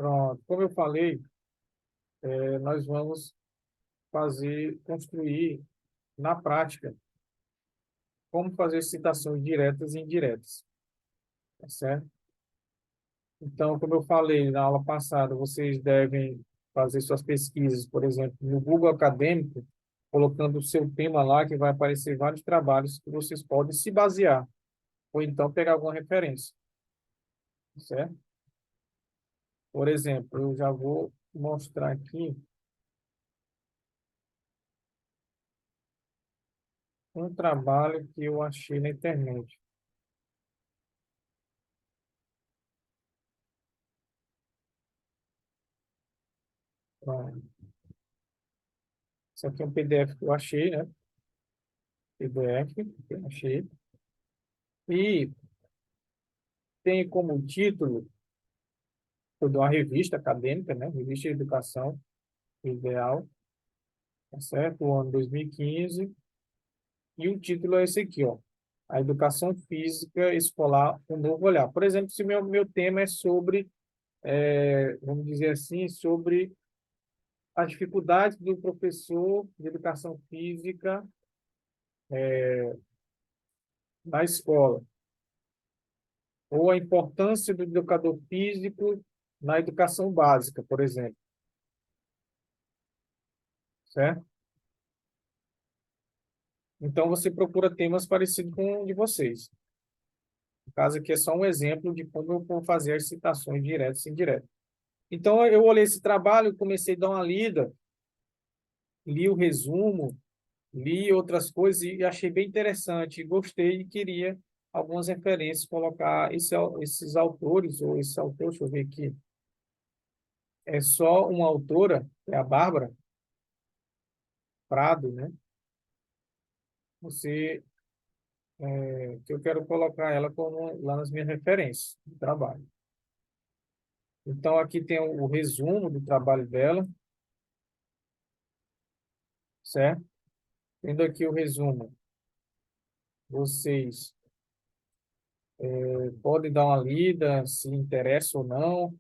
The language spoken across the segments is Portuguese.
Pronto. Como eu falei, nós vamos construir na prática, como fazer citações diretas e indiretas, tá certo? Então, como eu falei na aula passada, vocês devem fazer suas pesquisas, por exemplo, no Google Acadêmico, colocando o seu tema lá, que vai aparecer vários trabalhos que vocês podem se basear, ou então pegar alguma referência, certo? Por exemplo, eu já vou mostrar aqui um trabalho que eu achei na internet. Pronto. Isso aqui é um PDF que eu achei, né? PDF que eu achei. E tem como título de uma revista acadêmica, né? Revista de Educação Ideal, tá certo? O ano 2015. E o título é esse aqui, ó. A Educação Física Escolar, um novo olhar. Por exemplo, se meu tema é sobre, vamos dizer assim, sobre as dificuldades do professor de educação física na escola, ou a importância do educador físico na educação básica, por exemplo, certo? Então, você procura temas parecidos com o de vocês. No caso aqui é só um exemplo de como eu vou fazer as citações diretas e indiretas. Então, eu olhei esse trabalho, comecei a dar uma lida, li o resumo, li outras coisas e achei bem interessante, gostei e queria algumas referências, colocar esses autores, ou esse autor, deixa eu ver aqui, é só uma autora, é a Bárbara Prado, né? Você, que eu quero colocar ela como lá nas minhas referências de trabalho. Então, aqui tem o resumo do trabalho dela, certo? Tendo aqui o resumo, vocês podem dar uma lida, se interessa ou não.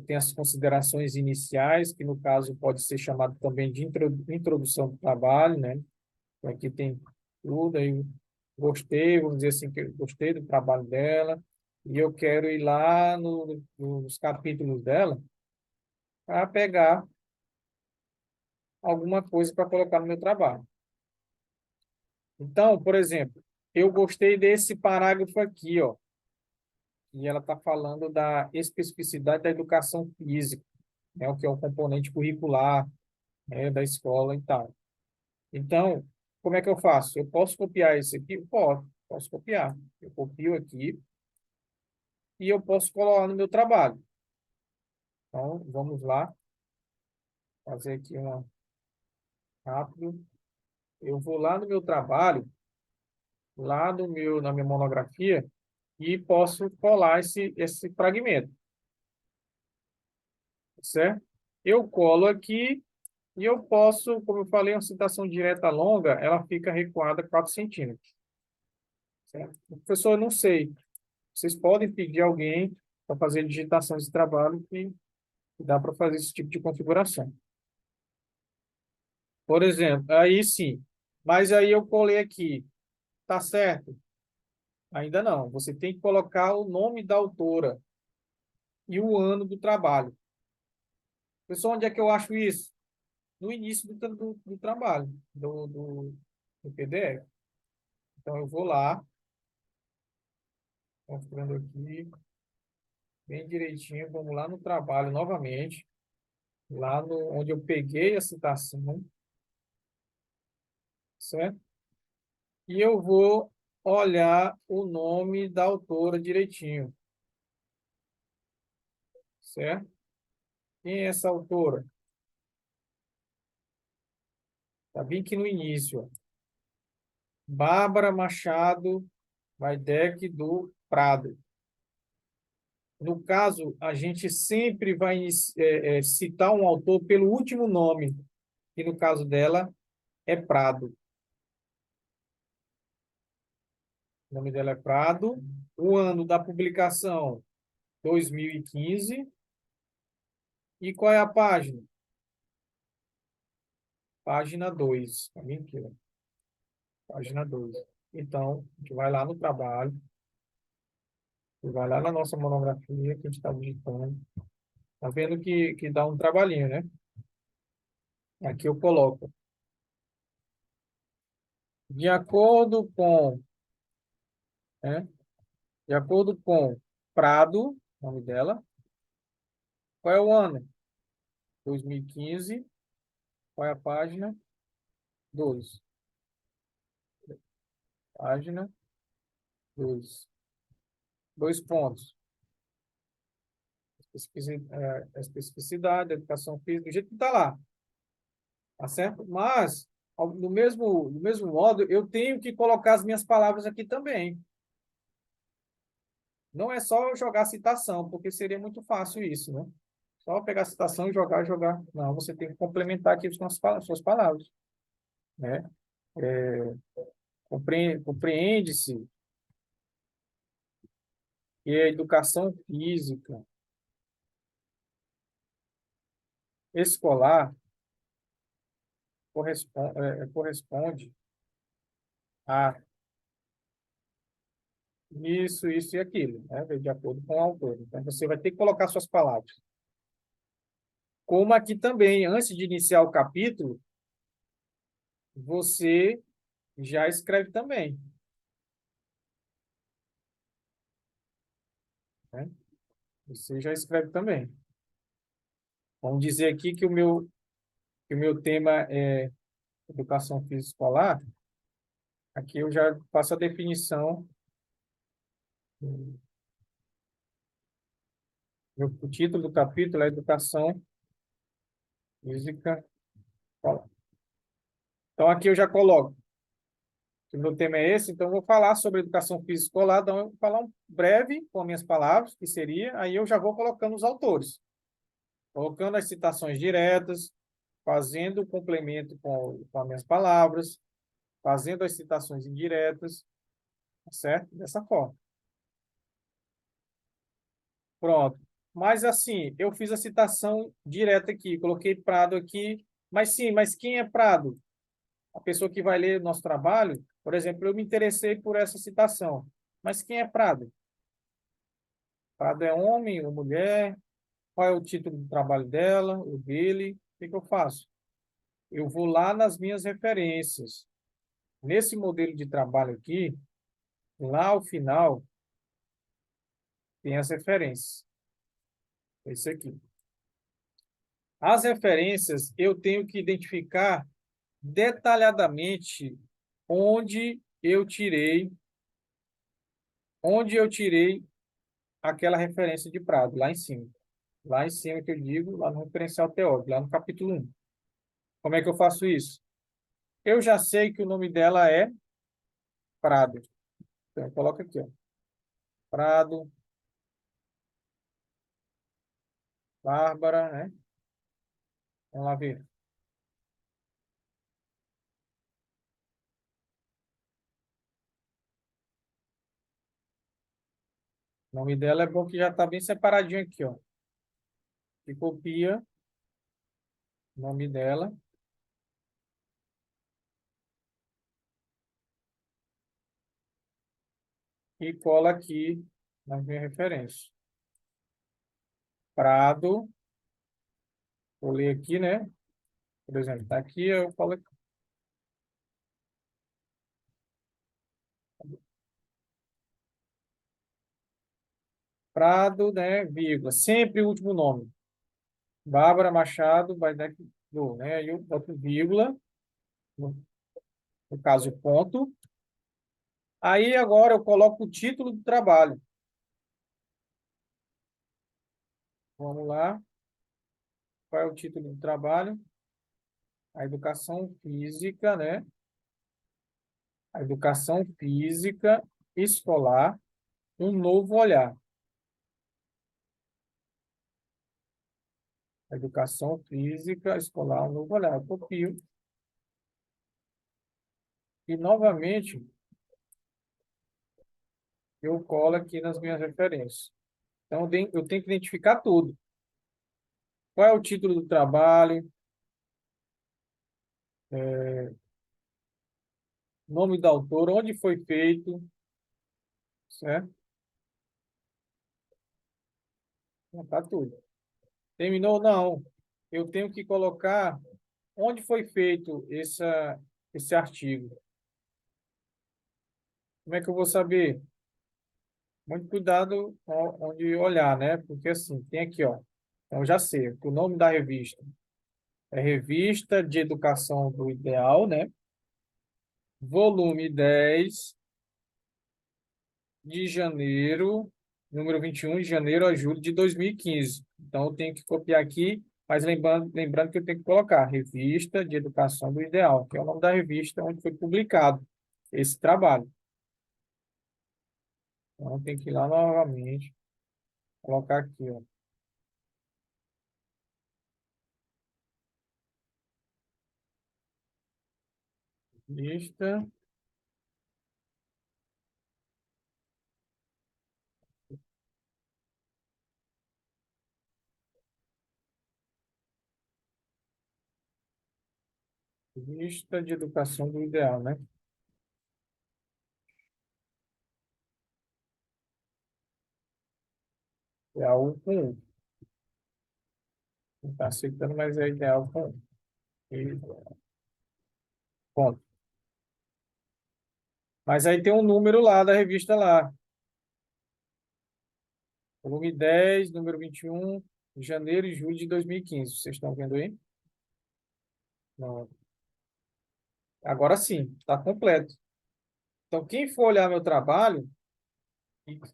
Tem as considerações iniciais, que no caso pode ser chamado também de introdução do trabalho, né? Então, aqui tem tudo, aí gostei, vamos dizer assim, que eu gostei do trabalho dela, e eu quero ir lá nos capítulos dela para pegar alguma coisa para colocar no meu trabalho. Então, por exemplo, eu gostei desse parágrafo aqui, ó, e ela está falando da especificidade da educação física, né, o que é o componente curricular, né, da escola e tal. Então, como é que eu faço? Eu posso copiar esse aqui? Posso copiar. Eu copio aqui e eu posso colar no meu trabalho. Então, vamos lá, fazer aqui uma rápido. Eu vou lá no meu trabalho, lá na minha monografia, e posso colar esse fragmento, certo? Eu colo aqui e eu posso, como eu falei, uma citação direta longa, ela fica recuada 4 centímetros, certo? Professor, eu não sei. Vocês podem pedir alguém para fazer digitação desse trabalho que dá para fazer esse tipo de configuração. Por exemplo, aí sim. Mas aí eu colei aqui. Tá certo? Ainda não. Você tem que colocar o nome da autora e o ano do trabalho. Pessoal, onde é que eu acho isso? No início do trabalho, do PDF. Então, eu vou lá, mostrando aqui, bem direitinho. Vamos lá no trabalho novamente, lá no, onde eu peguei a citação, certo? E eu vou olhar o nome da autora direitinho, certo? Quem é essa autora? Está bem aqui no início, ó. Bárbara Machado Weidegger do Prado. No caso, a gente sempre vai citar um autor pelo último nome, que no caso dela é Prado. O nome dela é Prado. O ano da publicação, 2015. E qual é a página? Página 2. Tá bem aqui, ó. Página 2. Então, a gente vai lá no trabalho, vai lá na nossa monografia que a gente está digitando. Tá vendo que dá um trabalhinho, né? Aqui eu coloco. De acordo com, né? De acordo com Prado, nome dela. Qual é o ano? 2015. Qual é a página? 2. Página 2. Dois pontos. Especificidade, educação física, do jeito que está lá. Tá certo? Mas, do mesmo modo, eu tenho que colocar as minhas palavras aqui também. Não é só eu jogar citação, porque seria muito fácil isso, né? Só pegar a citação e jogar, jogar. Não, você tem que complementar aqui com as suas palavras, né? É, compreende-se que a educação física escolar corresponde a isso e aquilo, né? De acordo com o autor. Então, você vai ter que colocar suas palavras. Como aqui também, antes de iniciar o capítulo, você já escreve também, né? Você já escreve também. Vamos dizer aqui que o meu tema é educação física escolar. Aqui eu já faço a definição. O título do capítulo é Educação Física Escolar. Então, aqui eu já coloco que o meu tema é esse, então eu vou falar sobre educação física escolar, então eu vou falar um breve com minhas palavras, que seria, aí eu já vou colocando os autores, colocando as citações diretas, fazendo o complemento com as minhas palavras, fazendo as citações indiretas, tá certo? Dessa forma. Pronto. Mas assim, eu fiz a citação direta aqui, coloquei Prado aqui, mas sim, mas quem é Prado? A pessoa que vai ler o nosso trabalho, por exemplo, eu me interessei por essa citação, mas quem é Prado? Prado é homem ou mulher? Qual é o título do trabalho dela, o dele? O que que eu faço? Eu vou lá nas minhas referências. Nesse modelo de trabalho aqui, lá ao final, tem as referências. Esse aqui. As referências, eu tenho que identificar detalhadamente onde eu tirei, onde eu tirei aquela referência de Prado, lá em cima. Lá em cima que eu digo, lá no referencial teórico, lá no capítulo 1. Como é que eu faço isso? Eu já sei que o nome dela é Prado. Então, coloca aqui, ó. Prado, Bárbara, né? Vamos lá ver. O nome dela é bom que já está bem separadinho aqui, ó. E copia o nome dela e cola aqui na minha referência. Prado, vou ler aqui, né? Por exemplo, tá aqui, eu colo aqui. Prado, né? Vírgula. Sempre o último nome. Bárbara Machado, vai dar aqui, né? Aí eu boto vírgula, no, no caso, ponto. Aí agora eu coloco o título do trabalho. Vamos lá. Qual é o título do trabalho? A educação física, né? A educação física escolar, um novo olhar. A educação física escolar, um novo olhar. Eu copio. E, novamente, eu colo aqui nas minhas referências. Então, eu tenho que identificar tudo. Qual é o título do trabalho? É, nome do autor, onde foi feito, certo? Já tá tudo. Terminou? Não. Eu tenho que colocar onde foi feito esse artigo. Como é que eu vou saber? Muito cuidado onde olhar, né? Porque assim, tem aqui, ó. Então, eu já sei, o nome da revista é Revista de Educação do Ideal, né? Volume 10 de janeiro, número 21 de janeiro a julho de 2015. Então, eu tenho que copiar aqui, mas lembrando que eu tenho que colocar Revista de Educação do Ideal, que é o nome da revista onde foi publicado esse trabalho. Então, tem que ir lá novamente, colocar aqui, ó. Lista, lista de educação do ideal, né? Ideal com um. Não está aceitando, mas é ideal com um. E ponto. Mas aí tem um número lá da revista lá. Volume 10, número 21, janeiro e julho de 2015. Vocês estão vendo aí? Não. Agora sim, está completo. Então, quem for olhar meu trabalho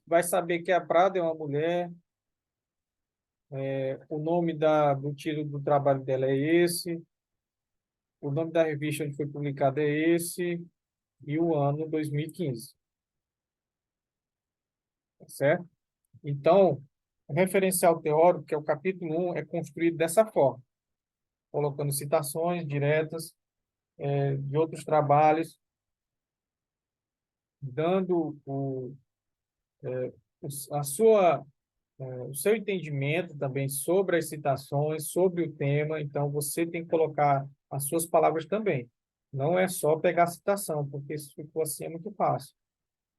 vai saber que a Prada é uma mulher, o nome do título do trabalho dela é esse, o nome da revista onde foi publicado é esse, e o ano 2015, tá certo? Então, o referencial teórico, que é o capítulo 1, é construído dessa forma, colocando citações diretas de outros trabalhos, dando a sua, o seu entendimento também sobre as citações, sobre o tema. Então, você tem que colocar as suas palavras também. Não é só pegar a citação, porque se ficou assim é muito fácil.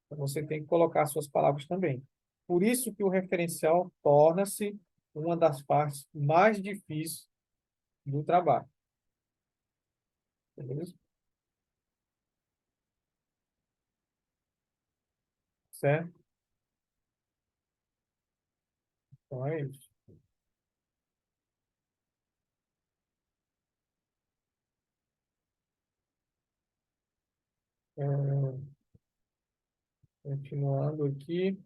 Então, você tem que colocar as suas palavras também. Por isso que o referencial torna-se uma das partes mais difíceis do trabalho. Beleza? Certo? Então é isso. É, continuando aqui.